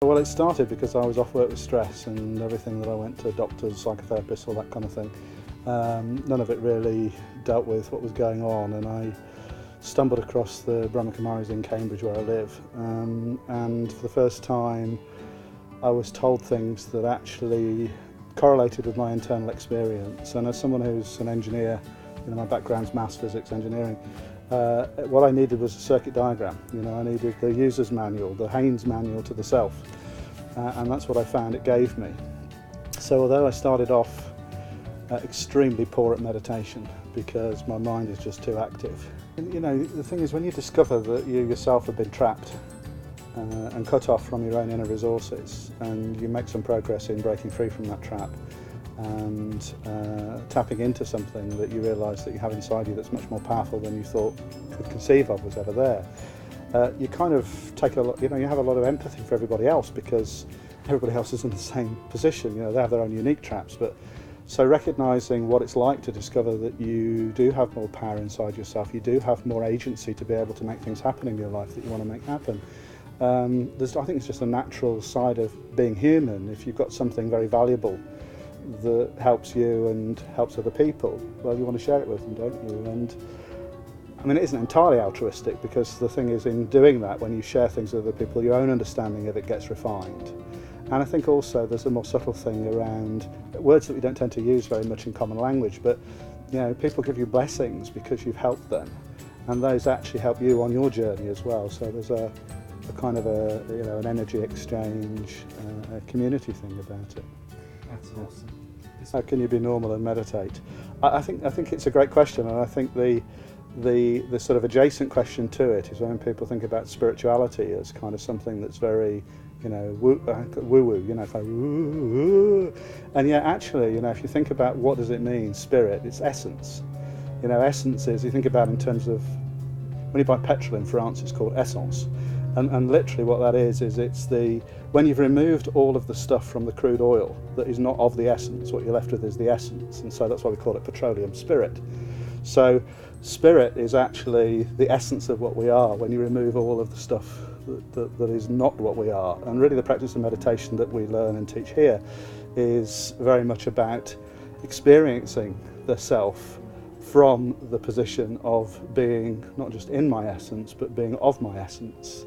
Well, it started because I was off work with stress and everything that I went to doctors, psychotherapists, all that kind of thing. None of it really dealt with what was going on, and I stumbled across the Brahma Kumaris in Cambridge where I live, and for the first time I was told things that actually correlated with my internal experience. And as someone who's an engineer, my background's maths, physics, engineering, what I needed was a circuit diagram. I needed the user's manual, the Haynes manual to the self, and that's what I found it gave me. So although I started off extremely poor at meditation because my mind is just too active, and, the thing is, when you discover that you yourself have been trapped and cut off from your own inner resources, and you make some progress in breaking free from that trap and tapping into something that you realise that you have inside you that's much more powerful than you thought could conceive of was ever there, you kind of take a lot, you have a lot of empathy for everybody else, because everybody else is in the same position. They have their own unique traps. But so recognising what it's like to discover that you do have more power inside yourself, you do have more agency to be able to make things happen in your life that you want to make happen. I think it's just a natural side of being human. If you've got something very valuable that helps you and helps other people, well, you want to share it with them, don't you? And it isn't entirely altruistic, because the thing is, in doing that, when you share things with other people, your own understanding of it gets refined. And I think also there's a more subtle thing around words that we don't tend to use very much in common language, but people give you blessings because you've helped them, and those actually help you on your journey as well. So there's a kind of an energy exchange, a community thing about it. That's awesome. How can you be normal and meditate? I think it's a great question, and I think the sort of adjacent question to it is when people think about spirituality as kind of something that's very woo-woo, it's like woo, and yet actually, if you think about what does it mean, spirit, it's essence. Essence is, you think about in terms of, when you buy petrol in France, it's called essence. And literally what that is it's when you've removed all of the stuff from the crude oil that is not of the essence, what you're left with is the essence. And so that's why we call it petroleum spirit. So spirit is actually the essence of what we are when you remove all of the stuff that is not what we are. And really the practice of meditation that we learn and teach here is very much about experiencing the self from the position of being not just in my essence, but being of my essence.